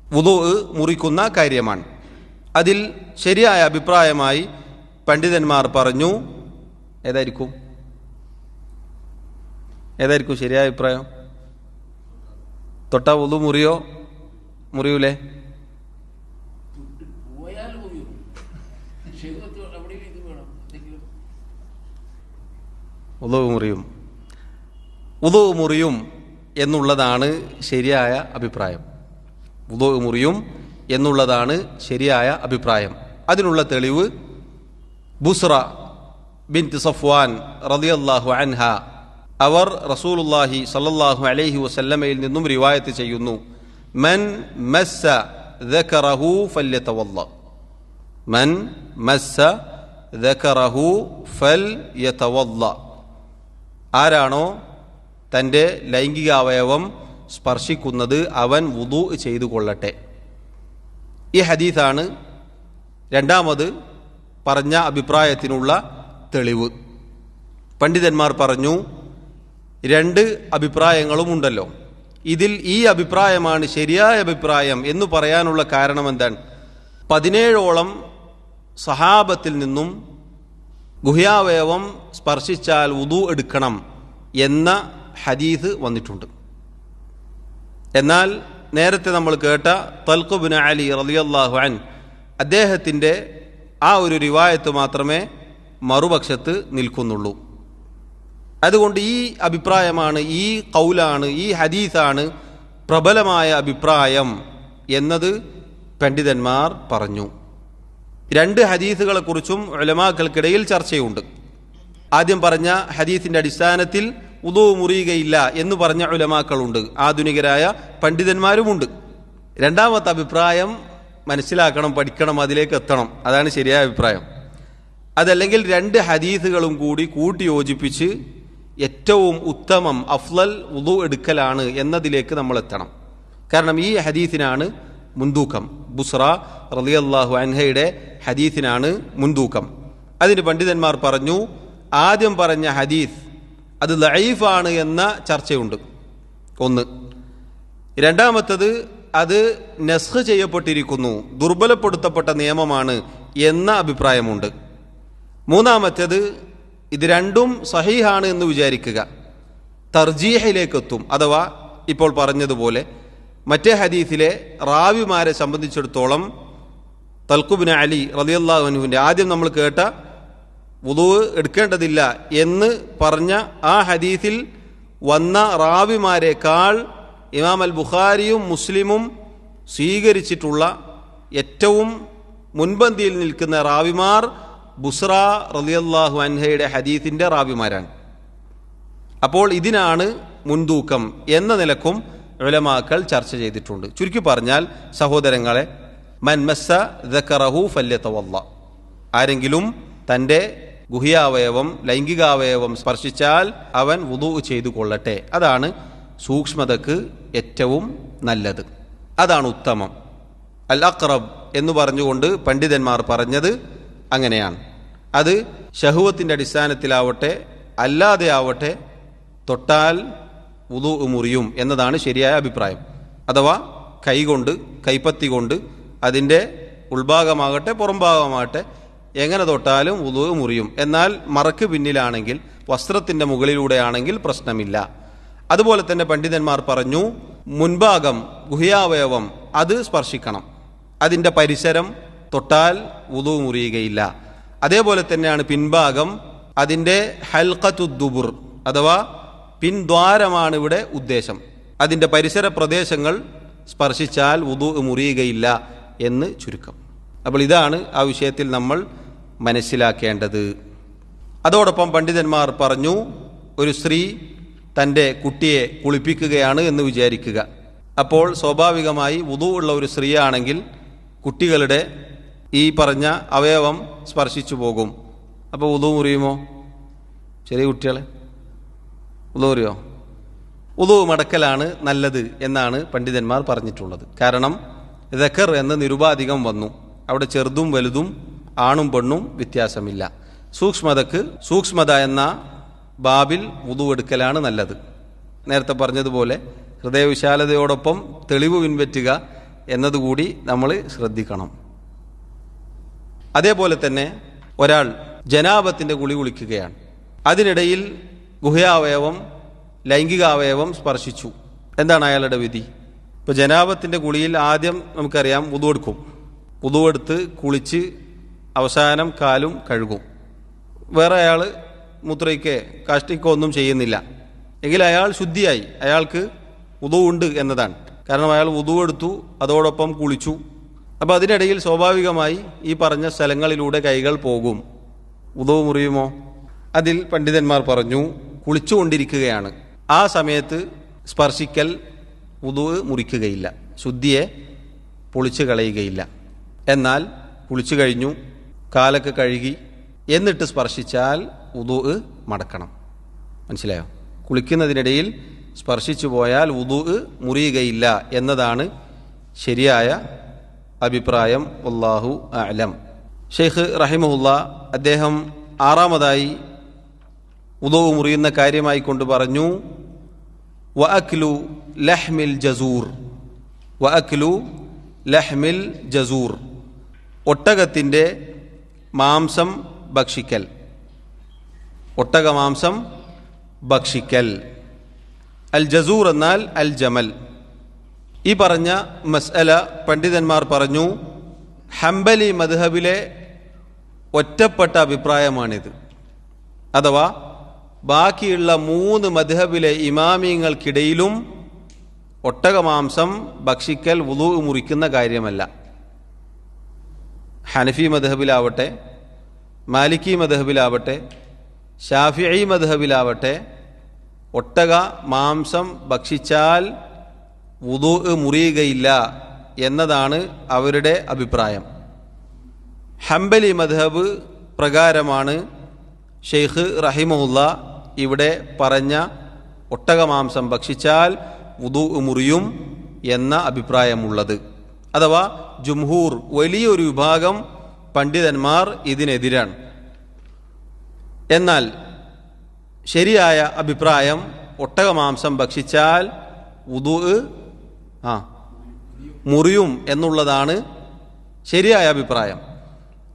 വുദൂ മുറിക്കുന്ന കാര്യമാണ്. അതിൽ ശരിയായ അഭിപ്രായമായി പണ്ഡിതന്മാർ പറഞ്ഞു, ഏതായിരിക്കും ശരിയായ അഭിപ്രായം? തൊട്ട വുദൂ മുറിയോ മുറിയൂലേ? വുദൂ മുറിയും എന്നുള്ളതാണ് ശരിയായ അഭിപ്രായം. വുദൂ മുറിയും എന്നുള്ളതാണ് ശരിയായ അഭിപ്രായം. അതിനുള്ള തെളിവ് ബുസ്റ ബിൻത് സഫ്വാൻ റളിയല്ലാഹു അൻഹ അവർ റസൂലുള്ളാഹി സ്വല്ലല്ലാഹു അലൈഹി വസല്ലമയിൽ നിന്നും റിവായത്ത് ചെയ്യുന്നു, മൻ മസ്സ ദക്കറഹു ഫല്യതവല്ല, മൻ മസ്സ ദക്കറഹു ഫല്യതവല്ല, ആരാണോ തൻ്റെ ലൈംഗികാവയവം സ്പർശിക്കുന്നത് അവൻ വുദൂ ചെയ്തു കൊള്ളട്ടെ. ഈ ഹദീസാണ് രണ്ടാമത് പറഞ്ഞ അഭിപ്രായത്തിനുള്ള തെളിവ്. പണ്ഡിതന്മാർ പറഞ്ഞു രണ്ട് അഭിപ്രായങ്ങളും ഉണ്ടല്ലോ, ഇതിൽ ഈ അഭിപ്രായമാണ് ശരിയായ അഭിപ്രായം എന്ന് പറയാനുള്ള കാരണം എന്താണ്? 17ഓളം സഹാബത്തിൽ നിന്നും ഗുഹ്യാവയവം സ്പർശിച്ചാൽ വുദൂ എടുക്കണം എന്ന ഹദീസ് വന്നിട്ടുണ്ട്. എന്നാൽ നേരത്തെ നമ്മൾ കേട്ട തൽഖ് ഇബ്നു അലി റളിയല്ലാഹു അൻഹു അദ്ദേഹത്തിൻ്റെ ആ ഒരു റിവായത്ത് മാത്രമേ മറുപക്ഷത്ത് നിൽക്കുന്നുള്ളൂ. അതുകൊണ്ട് ഈ അഭിപ്രായമാണ്, ഈ ഖൗലാണ്, ഈ ഹദീസാണ് പ്രബലമായ അഭിപ്രായം എന്നത് പണ്ഡിതന്മാർ പറഞ്ഞു. രണ്ട് ഹദീസുകളെക്കുറിച്ചും ഉലമാക്കൾക്കിടയിൽ ചർച്ചയുണ്ട്. ആദ്യം പറഞ്ഞ ഹദീസിൻ്റെ അടിസ്ഥാനത്തിൽ വുദൂ മുറിയുകയില്ല എന്ന് പറഞ്ഞ ഉലമാക്കളുണ്ട്, ആധുനികരായ പണ്ഡിതന്മാരുമുണ്ട്. രണ്ടാമത്തെ അഭിപ്രായം മനസ്സിലാക്കണം, പഠിക്കണം, അതിലേക്ക് എത്തണം, അതാണ് ശരിയായ അഭിപ്രായം. അതല്ലെങ്കിൽ രണ്ട് ഹദീസുകളും കൂടി കൂട്ടി യോജിപ്പിച്ച് ഏറ്റവും ഉത്തമം അഫ്ളൽ വുദു എടുക്കലാണ് എന്നതിലേക്ക് നമ്മൾ എത്തണം. കാരണം ഈ ഹദീസിനാണ് മുൻതൂക്കം. ബുസ്ര റളിയല്ലാഹു അൻഹയുടെ ഹദീസിനാണ് മുൻതൂക്കം. അതിന് പണ്ഡിതന്മാർ പറഞ്ഞു, ആദ്യം പറഞ്ഞ ഹദീസ് അത് ലഈഫാണ് എന്ന ചർച്ചയുണ്ട് ഒന്ന്. രണ്ടാമത്തത് അത് നസ്ഖ് ചെയ്യപ്പെട്ടിരിക്കുന്നു, ദുർബലപ്പെടുത്തപ്പെട്ട നിയമമാണ് എന്ന അഭിപ്രായമുണ്ട്. മൂന്നാമത്തേത് ഇത് രണ്ടും സഹീഹാണ് എന്ന് വിചാരിക്കുക, തർജീഹിലേക്കെത്തും. അഥവാ ഇപ്പോൾ പറഞ്ഞതുപോലെ മറ്റേ ഹദീസിലെ റാവിമാരെ സംബന്ധിച്ചിടത്തോളം തൽഖ് ഇബ്നു അലി റളിയല്ലാഹു അൻഹുവിൻ്റെ ആദ്യം നമ്മൾ കേട്ട വുദൂ എടുക്കേണ്ടതില്ല എന്ന് പറഞ്ഞ ആ ഹദീസിൽ വന്ന റാവിമാരെക്കാൾ ഇമാം അൽ ബുഖാരിയും മുസ്ലിമും സ്വീകരിച്ചിട്ടുള്ള ഏറ്റവും മുൻപന്തിയിൽ നിൽക്കുന്ന റാവിമാർ ബുസ്ര റളിയല്ലാഹു അൻഹയുടെ ഹദീസിൻ്റെ റാവിമാരാണ്. അപ്പോൾ ഇതിനാണ് മുൻതൂക്കം എന്ന നിലക്കും ഉലമാക്കൾ ചർച്ച ചെയ്തിട്ടുണ്ട്. ചുരുക്കി പറഞ്ഞാൽ സഹോദരങ്ങളെ, മൻ മസ്സ ദക്കറഹു ഫല്യതവല്ല, ആരെങ്കിലും തൻ്റെ ഗുഹ്യാവയവം ലൈംഗികാവയവം സ്പർശിച്ചാൽ അവൻ വുദൂ ചെയ്തു കൊള്ളട്ടെ. അതാണ് സൂക്ഷ്മതക്ക് ഏറ്റവും നല്ലത്, അതാണ് ഉത്തമം. അൽ അഖ്റബ് എന്ന് പറഞ്ഞുകൊണ്ട് പണ്ഡിതന്മാർ പറഞ്ഞത് അങ്ങനെയാണ്. അത് ശഹ്വത്തിൻ്റെ അടിസ്ഥാനത്തിലാവട്ടെ അല്ലാതെ ആവട്ടെ തൊട്ടാൽ വുദൂ മുറിയും എന്നതാണ് ശരിയായ അഭിപ്രായം. അഥവാ കൈകൊണ്ട്, കൈപ്പത്തി കൊണ്ട്, അതിൻ്റെ ഉൾഭാഗമാകട്ടെ പുറംഭാഗമാകട്ടെ എങ്ങനെ തൊട്ടാലും വുദൂ മുറിയും. എന്നാൽ മറക്ക് പിന്നിലാണെങ്കിൽ, വസ്ത്രത്തിൻ്റെ മുകളിലൂടെയാണെങ്കിൽ പ്രശ്നമില്ല. അതുപോലെ തന്നെ പണ്ഡിതന്മാർ പറഞ്ഞു, മുൻഭാഗം ഗുഹ്യാവയവം അത് സ്പർശിക്കണം, അതിൻ്റെ പരിസരം തൊട്ടാൽ വുദൂ മുറിയുകയില്ല. അതേപോലെ തന്നെയാണ് പിൻഭാഗം, അതിൻ്റെ ഹൽഖത്തുദ്ദുബുർ അഥവാ പിൻദ്വാരമാണ് ഇവിടെ ഉദ്ദേശം. അതിൻ്റെ പരിസര പ്രദേശങ്ങൾ സ്പർശിച്ചാൽ വുദൂ മുറിയുകയില്ല എന്ന് ചുരുക്കം. അപ്പോൾ ഇതാണ് ആ വിഷയത്തിൽ നമ്മൾ മനസ്സിലാക്കേണ്ടത്. അതോടൊപ്പം പണ്ഡിതന്മാർ പറഞ്ഞു, ഒരു സ്ത്രീ തൻ്റെ കുട്ടിയെ കുളിപ്പിക്കുകയാണ് എന്ന് വിചാരിക്കുക. അപ്പോൾ സ്വാഭാവികമായി വുദൂ ഉള്ള ഒരു സ്ത്രീയാണെങ്കിൽ കുട്ടികളുടെ ഈ പറഞ്ഞ അവയവം സ്പർശിച്ചു പോകും. അപ്പോൾ വുദൂ മുറിയുമോ? ചെറിയ കുട്ടികളെ വുദൂ മുറിയോ? വുദൂ മടക്കലാണ് നല്ലത് എന്നാണ് പണ്ഡിതന്മാർ പറഞ്ഞിട്ടുള്ളത്. കാരണം ദക്കർ എന്ന് നിരുപാധികം വന്നു, അവിടെ ചെറുതും വലുതും ആണും പെണ്ണും വ്യത്യാസമില്ല. സൂക്ഷ്മത എന്ന ബാബിൽ വുദൂ എടുക്കലാണ് നല്ലത്. നേരത്തെ പറഞ്ഞതുപോലെ ഹൃദയവിശാലതയോടൊപ്പം തെളിവ് പിൻപറ്റുക എന്നതുകൂടി നമ്മൾ ശ്രദ്ധിക്കണം. അതേപോലെ തന്നെ ഒരാൾ ജനാബത്തിൻ്റെ കുളി കുളിക്കുകയാണ്, അതിനിടയിൽ ഗുഹ്യാവയവം ലൈംഗികാവയവം സ്പർശിച്ചു, എന്താണ് അയാളുടെ വിധി? ഇപ്പോൾ ജനാബത്തിൻ്റെ കുളിയിൽ ആദ്യം നമുക്കറിയാം വുദൂ എടുക്കും, വുദൂ എടുത്ത് കുളിച്ച് അവസാനം കാലും കഴുകും. വേറെ അയാൾ മൂത്രയ്ക്കോ കാഷ്ടിക്കോ ഒന്നും ചെയ്യുന്നില്ല എങ്കിൽ അയാൾ ശുദ്ധിയായി, അയാൾക്ക് വുദൂ ഉണ്ട് എന്നതാണ്. കാരണം അയാൾ വുദൂ എടുത്തു, അതോടൊപ്പം കുളിച്ചു. അപ്പോൾ അതിനിടയിൽ സ്വാഭാവികമായി ഈ പറഞ്ഞ സ്ഥലങ്ങളിലൂടെ കൈകൾ പോകും, വുദൂ മുറിയുമോ? അതിൽ പണ്ഡിതന്മാർ പറഞ്ഞു, കുളിച്ചുകൊണ്ടിരിക്കുകയാണ്, ആ സമയത്ത് സ്പർശിക്കൽ വുദൂ മുറിക്കുകയില്ല, ശുദ്ധിയെ പൊളിച്ചു കളയുകയില്ല. എന്നാൽ കുളിച്ചു കഴിഞ്ഞു, കാലൊക്കെ കഴുകി എന്നിട്ട് സ്പർശിച്ചാൽ വുദൂ മടക്കണം. മനസ്സിലായോ? കുളിക്കുന്നതിനിടയിൽ സ്പർശിച്ചു പോയാൽ വുദൂ മുറിയുകയില്ല എന്നതാണ് ശരിയായ അഭിപ്രായം. വല്ലാഹു അഅലം. ഷെയ്ഖ് റഹിമഹുല്ലാ അദ്ദേഹം ആറാമതായി വുദൂ മുറിയുന്ന കാര്യമായി കൊണ്ട് പറഞ്ഞു, വഅക്ലു ലഹ്മിൽ ജസൂർ, വഅക്ലു ലഹ്മിൽ ജസൂർ, ഒട്ടകത്തിൻ്റെ മാംസം ഭക്ഷിക്കൽ, ഒട്ടകമാംസം ഭക്ഷിക്കൽ. അൽ ജസൂർ എന്നാൽ അൽ ജമൽ. ഈ പറഞ്ഞ മസ്അല പണ്ഡിതന്മാർ പറഞ്ഞു ഹംബലി മദ്ഹബിലെ ഒറ്റപ്പെട്ട അഭിപ്രായമാണിത്. അഥവാ ബാക്കിയുള്ള 3 മദ്ഹബിലെ ഇമാമിങ്ങൾക്കിടയിലും ഒട്ടകമാംസം ഭക്ഷിക്കൽ വുദൂ മുറിക്കുന്ന കാര്യമല്ല. ഹനഫി മദ്ഹബിലാവട്ടെ, മാലിക്കി മദ്ഹബിലാവട്ടെ, ഷാഫിഈ മദ്ഹബിലാവട്ടെ, ഒട്ടക മാംസം ഭക്ഷിച്ചാൽ വുദൂ മുറിയുകയില്ല എന്നതാണ് അവരുടെ അഭിപ്രായം. ഹംബലി മദ്ഹബ് പ്രകാരമാണ് ഷെയ്ഖ് റഹിമഹുല്ല ഇവിടെ പറഞ്ഞ ഒട്ടകമാംസം ഭക്ഷിച്ചാൽ വുദൂ മുറിയും എന്ന അഭിപ്രായമുള്ളത്. അഥവാ ജുംഹൂർ, വലിയൊരു വിഭാഗം പണ്ഡിതന്മാർ ഇതിനെതിരാണ്. എന്നാൽ ശരിയായ അഭിപ്രായം ഒട്ടകമാംസം ഭക്ഷിച്ചാൽ വുദൂ മുറിയും എന്നുള്ളതാണ് ശരിയായ അഭിപ്രായം.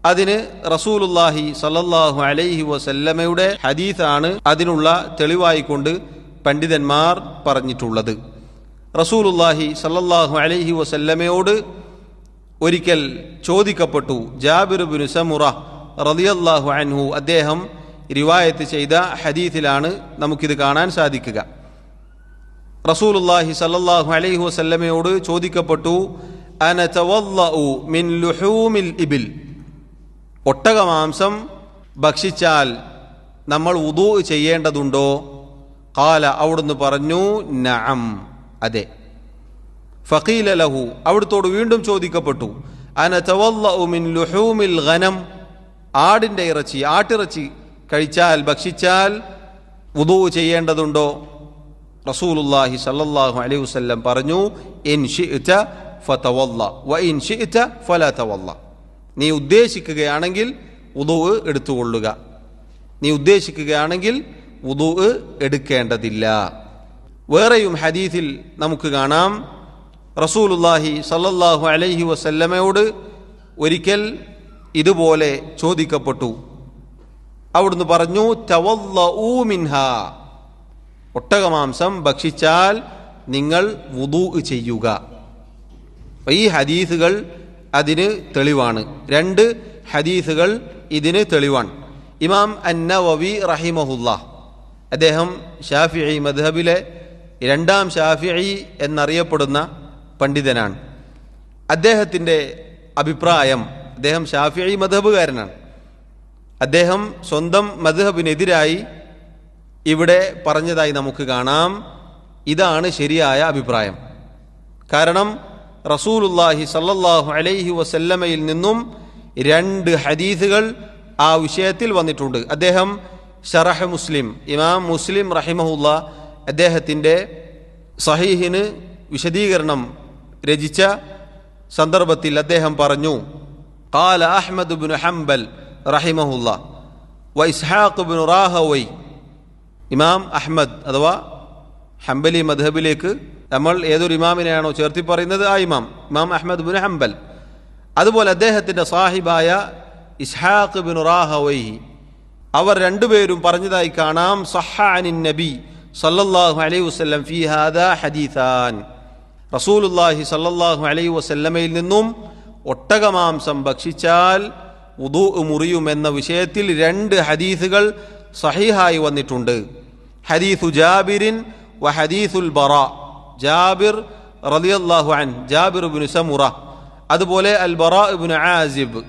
അതിന് റസൂലുള്ളാഹി സല്ലല്ലാഹു അലൈഹി വസല്ലമയുടെ ഹദീസാണ് അതിനുള്ള തെളിവായിക്കൊണ്ട് പണ്ഡിതന്മാർ പറഞ്ഞിട്ടുള്ളത്. റസൂലുള്ളാഹി സല്ലല്ലാഹു അലൈഹി വസല്ലമയോട് ഒരിക്കൽ ചോദിക്കപ്പെട്ടു. ജാബിർ ഇബ്നു സമുറ റളിയല്ലാഹു അൻഹു അദ്ദേഹം റിവായത്ത് ചെയ്ത ഹദീസിലാണ് നമുക്കിത് കാണാൻ സാധിക്കുക. റസൂലുള്ളാഹി സല്ലല്ലാഹു അലൈഹി വസല്ലമയോട് ചോദിക്കപ്പെട്ടു, അന തവല്ലഉ മിൻ ലുഹൂമിൽ ഇബിൽ, ഒട്ടകമാംസം ഭക്ഷിച്ചാൽ നമ്മൾ വുദൂ ചെയ്യേണ്ടതുണ്ടോ? ഖാല, അവിടുന്ന് പറഞ്ഞു, നഅം, അതെ. ഫഖീല ലഹു, അവിടുത്തോട് വീണ്ടും ചോദിക്കപ്പെട്ടു, അന തവല്ലഉ മിൻ ലുഹൂമിൽ ഗനം, ആടിന്റെ ഇറച്ചി, ആട്ടിറച്ചി കഴിച്ചാൽ ഭക്ഷിച്ചാൽ വുദൂ ചെയ്യേണ്ടതുണ്ടോ? റസൂലുള്ളാഹി സല്ലല്ലാഹു അലൈഹി വസല്ലം പറഞ്ഞു, ഇൻ ശിഅത ഫതവല്ല വ ഇൻ ശിഅത ഫലാ തവല്ല, നീ ഉദ്ദേശിക്കുകയാണെങ്കിൽ വുദൂ എടുത്തുകൊള്ളുക, നീ ഉദ്ദേശിക്കുകയാണെങ്കിൽ വുദൂ എടുക്കേണ്ടതില്ല. വേറെയും ഹദീസിൽ നമുക്ക് കാണാം, റസൂലുള്ളാഹി സല്ലല്ലാഹു അലൈഹി വസല്ലമയോട് ഒരിക്കൽ ഇതുപോലെ ചോദിക്കപ്പെട്ടു. അവിടുന്ന് പറഞ്ഞു, തവല്ലഊ മിൻഹാ, ഒട്ടകമാംസം ഭക്ഷിച്ചാൽ നിങ്ങൾ വുദൂ ചെയ്യുക. ഈ ഹദീസുകൾ അതിന് തെളിവാണ്. രണ്ട് ഹദീസുകൾ ഇതിന് തെളിവാണ്. ഇമാം അന്നവവി റഹിമഹുല്ലാഹ്, അദ്ദേഹം ഷാഫിഈ മദ്ഹബിലെ രണ്ടാം ഷാഫിഈ എന്നറിയപ്പെടുന്ന പണ്ഡിതനാണ്. അദ്ദേഹത്തിൻ്റെ അഭിപ്രായം, അദ്ദേഹം ഷാഫിഈ മദ്ഹബുകാരനാണ്. അദ്ദേഹം സ്വന്തം മദ്ഹബിനെതിരായി ഇവിടെ പറഞ്ഞതായി നമുക്ക് കാണാം. ഇതാണ് ശരിയായ അഭിപ്രായം. കാരണം റസൂലുള്ളാഹി സല്ലല്ലാഹു അലൈഹി വസല്ലമയിൽ നിന്നും രണ്ട് ഹദീസുകൾ ആ വിഷയത്തിൽ വന്നിട്ടുണ്ട്. അദ്ദേഹം ശറഹ് മുസ്ലിം, ഇമാം മുസ്ലിം റഹിമഹുല്ലാ അദ്ദേഹത്തിൻ്റെ സഹീഹിന് വിശദീകരണം രചിച്ച സന്ദർഭത്തിൽ അദ്ദേഹം പറഞ്ഞു, ഖാല അഹ്മദ് ഇബ്നു ഹംബൽ റഹിമഹുല്ലാ വ ഇസ്ഹാഖ് ഇബ്നു റാഹവൈ, ഇമാം അഹ്മദ് അഥവാ ഹംബലി മദ്ഹബിലേക്ക് നമ്മൾ ഏതൊരു ഇമാമിനെയാണോ ചേർത്തി പറയുന്നത് ആ ഇമാം അഹ്മദ് ഇബ്നു ഹംബൽ, അതുപോലെ അദ്ദേഹത്തിൻ്റെ സാഹിബായ ഇസ്ഹാഖ് ഇബ്നു റാഹവൈഹി, അവർ രണ്ടുപേരും പറഞ്ഞതായി കാണാം, സഹ്ഹ അനിൻ നബി സല്ലല്ലാഹു അലൈഹി വസല്ലം ഫീ ഹാദാ ഹദീസാൻ, റസൂലുള്ളാഹി സല്ലല്ലാഹു അലൈഹി വസല്ലമയിൽ നിന്നും ഒട്ടകമാംസം ഭക്ഷിച്ചാൽ വുദൂ മുറിയുമെന്ന വിഷയത്തിൽ രണ്ട് ഹദീസുകൾ സഹീഹായി വന്നിട്ടുണ്ട്. ഹദീസു ജാബിരിൻ വ ഹദീസുൽ ബറാ, ജാബിർ റളിയല്ലാഹു അൻഹു, ജാബിർ ഇബ്നു സമുറ, അതുപോലെ അൽ ബറാ ഇബ്നു ആസിബ്.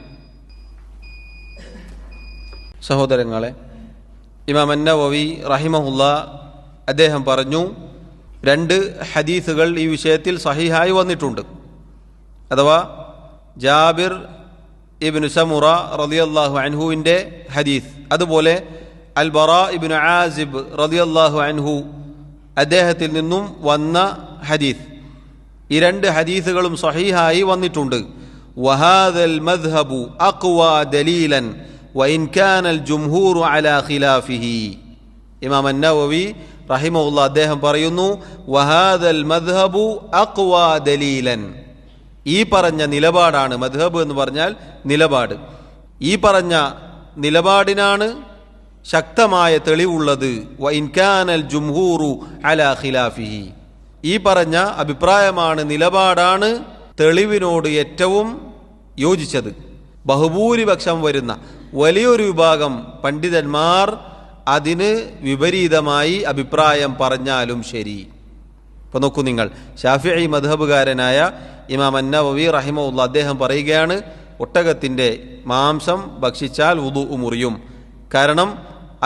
സഹോദരങ്ങളെ, ഇമാം അന്നവവി റഹിമഹുല്ലാ അദ്ദേഹം പറഞ്ഞു, രണ്ട് ഹദീസുകൾ ഈ വിഷയത്തിൽ സഹീഹായി വന്നിട്ടുണ്ട്. അഥവാ ജാബിർ ഇബ്നു സമുറ റളിയല്ലാഹു അൻഹുവിൻ്റെ ഹദീസ്, അതുപോലെ അൽ ബറാ ഇബ്നു ആസിബ് റളിയല്ലാഹു അൻഹു അദ്ദേഹത്തിൽ നിന്നും വന്ന ഹദീസ്, ഈ രണ്ട് ഹദീസുകളും സഹീഹായി വന്നിട്ടുണ്ട്. വഹാദൽ മദ്ഹബു അഖ്വാ ദലീലൻ വഇൻ കാനൽ ജുംഹൂറു അലാ ഖിലാഫിഹി. ഇമാം അന്നവവി റഹിമഹുല്ലാ അദ്ദേഹം പറയുന്നു, വഹാദൽ മദ്ഹബു അഖ്വാ ദലീലൻ, ഈ പറഞ്ഞ നിലപാടാണ്, മദ്ഹബ് എന്ന് പറഞ്ഞാൽ നിലപാട്, ഈ പറഞ്ഞ നിലപാടിനാണ് ശക്തമായ തെളിവുള്ളത്. വഇൻ കാനൽ ജുംഹൂറു അലാ ഖിലാഫിഹി, ഈ പറഞ്ഞ അഭിപ്രായമാണ്, നിലപാടാണ് തെളിവിനോട് ഏറ്റവും യോജിച്ചത്. ബഹുഭൂരിപക്ഷം വരുന്ന വലിയൊരു വിഭാഗം പണ്ഡിതന്മാർ അതിന് വിപരീതമായി അഭിപ്രായം പറഞ്ഞാലും ശരി. ഇപ്പൊ നോക്കൂ നിങ്ങൾ, ശാഫിഈ മദ്ഹബുകാരനായ ഇമാം അന്നവവി റഹിമഹുല്ലാ അദ്ദേഹം പറയുകയാണ്, ഒട്ടകത്തിൻ്റെ മാംസം ഭക്ഷിച്ചാൽ വുദൂ മുറിയും. കാരണം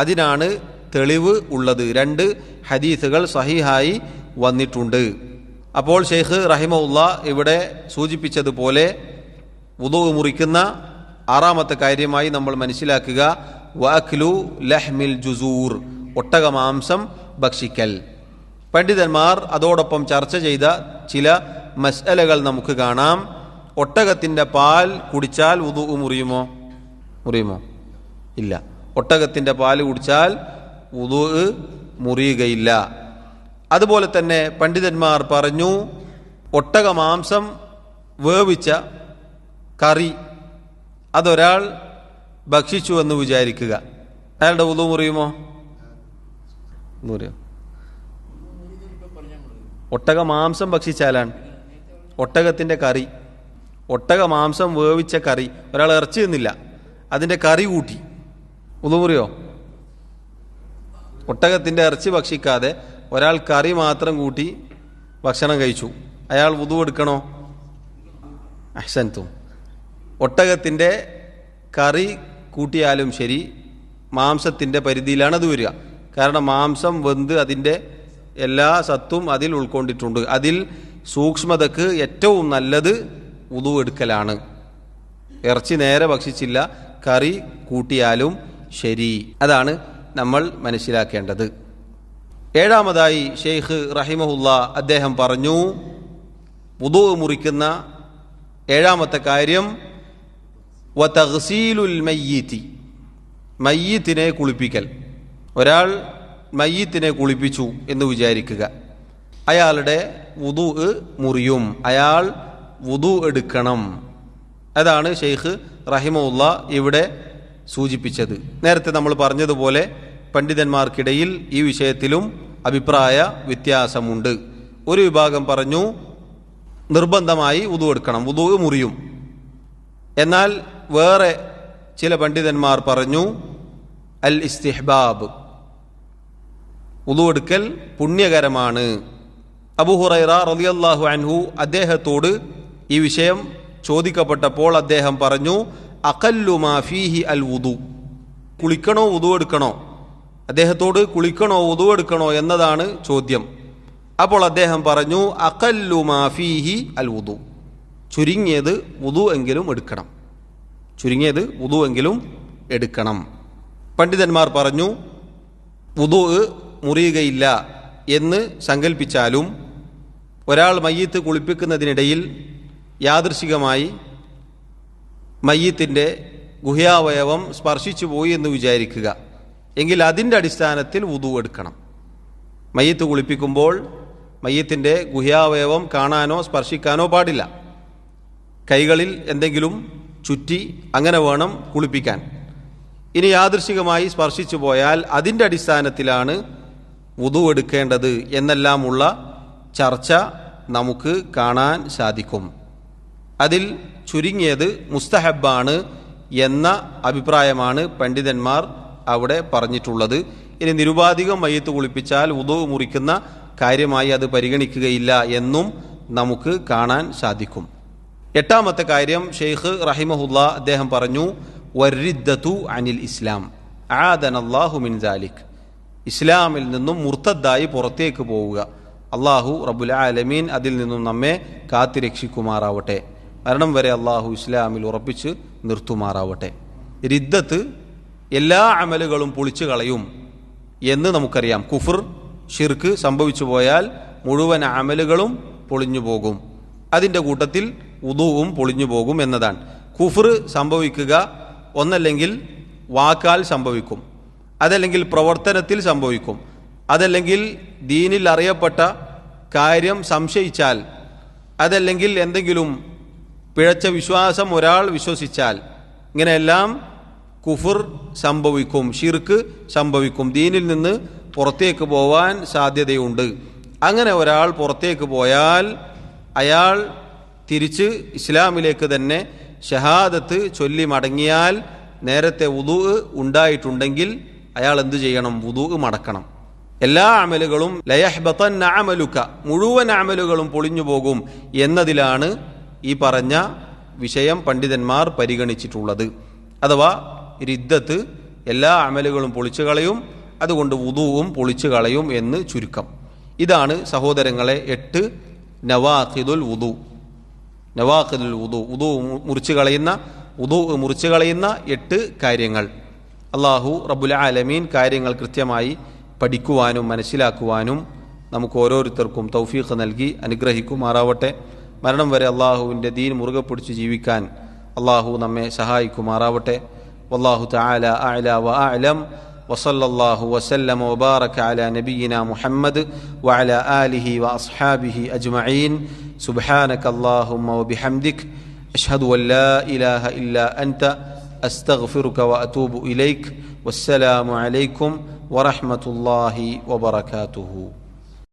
അതിനാണ് തെളിവ് ഉള്ളത്. രണ്ട് ഹദീസുകൾ സഹീഹായി വന്നിട്ടുണ്ട്. അപ്പോൾ ഷെയ്ഖ് റഹിമഹുല്ലാ ഇവിടെ സൂചിപ്പിച്ചതുപോലെ വുദൂ മുറിക്കുന്ന ആറാമത്തെ കാര്യമായി നമ്മൾ മനസ്സിലാക്കുക, വഅക്ലു ലഹ്മിൽ ജുസൂർ, ഒട്ടകമാംസം ഭക്ഷിക്കൽ. പണ്ഡിതന്മാർ അതോടൊപ്പം ചർച്ച ചെയ്ത ചില മസ്അലകൾ നമുക്ക് കാണാം. ഒട്ടകത്തിൻ്റെ പാൽ കുടിച്ചാൽ വുദൂ മുറിയുമോ? ഇല്ല. ഒട്ടകത്തിൻ്റെ പാൽ കുടിച്ചാൽ വുദൂ മുറിയുകയില്ല. അതുപോലെ തന്നെ പണ്ഡിതന്മാർ പറഞ്ഞു, ഒട്ടകമാംസം വേവിച്ച കറി അതൊരാൾ ഭക്ഷിച്ചു എന്ന് വിചാരിക്കുക, അയാളുടെ വുദൂ മുറിയുമോ? ഒട്ടകമാംസം ഭക്ഷിച്ചാലാണ്. ഒട്ടകത്തിൻ്റെ കറി, ഒട്ടകമാംസം വേവിച്ച കറി, ഒരാൾ ഇറച്ചി തിന്നില്ല, അതിൻ്റെ കറി കൂട്ടി, വുദൂ മുറിയോ? ഒട്ടകത്തിൻ്റെ ഇറച്ചി ഭക്ഷിക്കാതെ ഒരാൾ കറി മാത്രം കൂട്ടി ഭക്ഷണം കഴിച്ചു, അയാൾ വുദൂ എടുക്കണോ? അഹ്സൻതും. ഒട്ടകത്തിൻ്റെ കറി കൂട്ടിയാലും ശരി മാംസത്തിൻ്റെ പരിധിയിലാണ് അത് വരിക. കാരണം മാംസം വെന്ത് അതിൻ്റെ എല്ലാ സത്തും അതിൽ ഉൾക്കൊണ്ടിട്ടുണ്ട്. അതിൽ സൂക്ഷ്മതക്ക് ഏറ്റവും നല്ലത് വുദൂ എടുക്കലാണ്. ഇറച്ചി നേരെ ഭക്ഷിച്ചില്ല, കറി കൂട്ടിയാലും ശരി. അതാണ് നമ്മൾ മനസ്സിലാക്കേണ്ടത്. ഏഴാമതായി ഷെയ്ഖ് റഹിമഹുല്ല അദ്ദേഹം പറഞ്ഞു, വുദൂ മുറിക്കുന്ന ഏഴാമത്തെ കാര്യം വതഗ്സീലുൽ മയ്യിത്തി, മയ്യിത്തിനെ കുളിപ്പിക്കൽ. ഒരാൾ മയ്യിത്തിനെ കുളിപ്പിച്ചു എന്ന് വിചാരിക്കുക, അയാളുടെ വുദൂ മുറിയും, അയാൾ വുദൂ എടുക്കണം. അതാണ് ഷെയ്ഖ് റഹിമഹുല്ല ഇവിടെ സൂചിപ്പിച്ചത്. നേരത്തെ നമ്മൾ പറഞ്ഞതുപോലെ പണ്ഡിതന്മാർക്കിടയിൽ ഈ വിഷയത്തിലും അഭിപ്രായ വ്യത്യാസമുണ്ട്. ഒരു വിഭാഗം പറഞ്ഞു നിർബന്ധമായി വുദൂ എടുക്കണം, വുദൂ മുറിയും. എന്നാൽ വേറെ ചില പണ്ഡിതന്മാർ പറഞ്ഞു അൽ ഇസ്തിഹ്ബാബ്, വുദൂ എടുക്കൽ പുണ്യകരമാണ്. അബൂ ഹുറൈറ റളിയല്ലാഹു അൻഹു അദ്ദേഹത്തോട് ഈ വിഷയം ചോദിക്കപ്പെട്ടപ്പോൾ അദ്ദേഹം പറഞ്ഞു അഖല്ലു മാ ഫീഹി അൽ വുദൂ, കുളിക്കണോ വുദൂ എടുക്കണോ? അദ്ദേഹത്തോട് കുളിക്കണോ വുദൂ എടുക്കണോ എന്നതാണ് ചോദ്യം. അപ്പോൾ അദ്ദേഹം പറഞ്ഞു അഖല്ലു മാ ഫീഹി അൽ വുദൂ, ചുരുങ്ങിയത് വുദൂ എങ്കിലും എടുക്കണം, ചുരുങ്ങിയത് വുദൂ എങ്കിലും എടുക്കണം. പണ്ഡിതന്മാർ പറഞ്ഞു വുദൂ മുറിയുകയില്ല എന്ന് സങ്കല്പിച്ചാലും ഒരാൾ മയ്യിത്ത് കുളിപ്പിക്കുന്നതിനിടയിൽ യാദൃശികമായി മയ്യിത്തിൻ്റെ ഗുഹ്യാവയവം സ്പർശിച്ചു പോയി എന്ന് വിചാരിക്കുക, എങ്കിൽ അതിൻ്റെ അടിസ്ഥാനത്തിൽ വുദൂ എടുക്കണം. മയ്യിത്ത് കുളിപ്പിക്കുമ്പോൾ മയ്യിത്തിൻ്റെ ഗുഹ്യാവയവം കാണാനോ സ്പർശിക്കാനോ പാടില്ല. കൈകളിൽ എന്തെങ്കിലും ചുറ്റി അങ്ങനെ വേണം കുളിപ്പിക്കാൻ. ഇനി യാദൃശികമായി സ്പർശിച്ചു പോയാൽ അതിൻ്റെ അടിസ്ഥാനത്തിലാണ് വുദൂ എടുക്കേണ്ടത് എന്നെല്ലാമുള്ള ചർച്ച നമുക്ക് കാണാൻ സാധിക്കും. അതിൽ ചുരുങ്ങിയത് മുസ്തഹബാണ് എന്ന അഭിപ്രായമാണ് പണ്ഡിതന്മാർ അവിടെ പറഞ്ഞിട്ടുള്ളത്. ഇനി നിരുപാധികം മയ്യിത്ത് കുളിപ്പിച്ചാൽ വുദൂ മുറിക്കുന്ന കാര്യമായി അത് പരിഗണിക്കുകയില്ല എന്നും നമുക്ക് കാണാൻ സാധിക്കും. എട്ടാമത്തെ കാര്യം ഷെയ്ഖ് റഹിമഹുല്ല അദ്ദേഹം പറഞ്ഞു വരിദ്ദതു അനിൽ ഇസ്ലാം ആദനല്ലാഹു മിൻ ദാലിക്, ഇസ്ലാമിൽ നിന്നും മുർത്തദ്ദായി പുറത്തേക്ക് പോവുക. അള്ളാഹു റബ്ബുൽ ആലമീൻ അതിൽ നിന്നും നമ്മെ കാത്തിരക്ഷിക്കുമാറാവട്ടെ, മരണം വരെ അള്ളാഹു ഇസ്ലാമിൽ ഉറപ്പിച്ച് നിർത്തുമാറാവട്ടെ. റിദ്ദത്ത് എല്ലാ അമലുകളും പൊളിച്ചു കളയും എന്ന് നമുക്കറിയാം. കുഫർ ഷിർക്ക് സംഭവിച്ചു പോയാൽ മുഴുവൻ അമലുകളും പൊളിഞ്ഞു പോകും, അതിൻ്റെ കൂട്ടത്തിൽ വുദൂവും പൊളിഞ്ഞു പോകും എന്നതാണ്. കുഫർ സംഭവിക്കുക ഒന്നല്ലെങ്കിൽ വാക്കാൽ സംഭവിക്കും, അതല്ലെങ്കിൽ പ്രവർത്തനത്തിൽ സംഭവിക്കും, അതല്ലെങ്കിൽ ദീനിൽ അറിയപ്പെട്ട കാര്യം സംശയിച്ചാൽ, അതല്ലെങ്കിൽ എന്തെങ്കിലും പിഴച്ച വിശ്വാസം ഒരാൾ വിശ്വസിച്ചാൽ, ഇങ്ങനെയെല്ലാം കുഫർ സംഭവിക്കും, ഷിർക്ക് സംഭവിക്കും, ദീനിൽ നിന്ന് പുറത്തേക്ക് പോവാൻ സാധ്യതയുണ്ട്. അങ്ങനെ ഒരാൾ പുറത്തേക്ക് പോയാൽ അയാൾ തിരിച്ച് ഇസ്ലാമിലേക്ക് തന്നെ ഷഹാദത്ത് ചൊല്ലി മടങ്ങിയാൽ നേരത്തെ വുദൂ ഉണ്ടായിട്ടുണ്ടെങ്കിൽ അയാൾ എന്തു ചെയ്യണം? വുദൂ മടക്കണം. എല്ലാ അമലുകളും ലയഹ്ബതന്ന അമലുക, മുഴുവൻ അമലുകളും പൊളിഞ്ഞു പോകും എന്നതിലാണ് ഈ പറഞ്ഞ വിഷയം പണ്ഡിതന്മാർ പരിഗണിച്ചിട്ടുള്ളത്. അഥവാ റിദ്ദത്ത് എല്ലാ അമലുകളും പൊളിച്ചു കളയും, അതുകൊണ്ട് വുദൂവും പൊളിച്ചു കളയും എന്ന് ചുരുക്കം. ഇതാണ് സഹോദരങ്ങളെ 8 നവാഖിദുൽ വുദൂ. നവാഖിദുൽ വുദൂ, വുദൂ മുറിച്ചു കളയുന്ന 8 കാര്യങ്ങൾ. അള്ളാഹു റബ്ബുൽ ആലമീൻ കാര്യങ്ങൾ കൃത്യമായി പഠിക്കുവാനും മനസ്സിലാക്കുവാനും നമുക്ക് ഓരോരുത്തർക്കും തൗഫീഖ് നൽകി അനുഗ്രഹിക്കുമാറാവട്ടെ. മരണം വരെ അള്ളാഹുവിൻ്റെ ദീൻ മുറുകെ പിടിച്ച് ജീവിക്കാൻ അള്ളാഹു നമ്മെ സഹായിക്കുമാറാവട്ടെ. വല്ലാഹു തആല അഅല വ അഅലം. വസല്ലല്ലാഹു വസല്ലമ വബാറക അലാ നബിയിനാ മുഹമ്മദ് വഅലാ ആലിഹി വഅസ്ഹാബിഹി അജ്മഈൻ. സുബ്ഹാനക അല്ലാഹുമ്മ വബിഹംദിക് അഷ്ഹദു അൻ ലാ ഇലാഹ ഇല്ലാ അൻത അസ്തഗ്ഫിറുക വഅതൂബു ഇലൈക്. വസ്സലാമു അലൈക്കും വറഹ്മത്തുള്ളാഹി വബറകാതുഹു.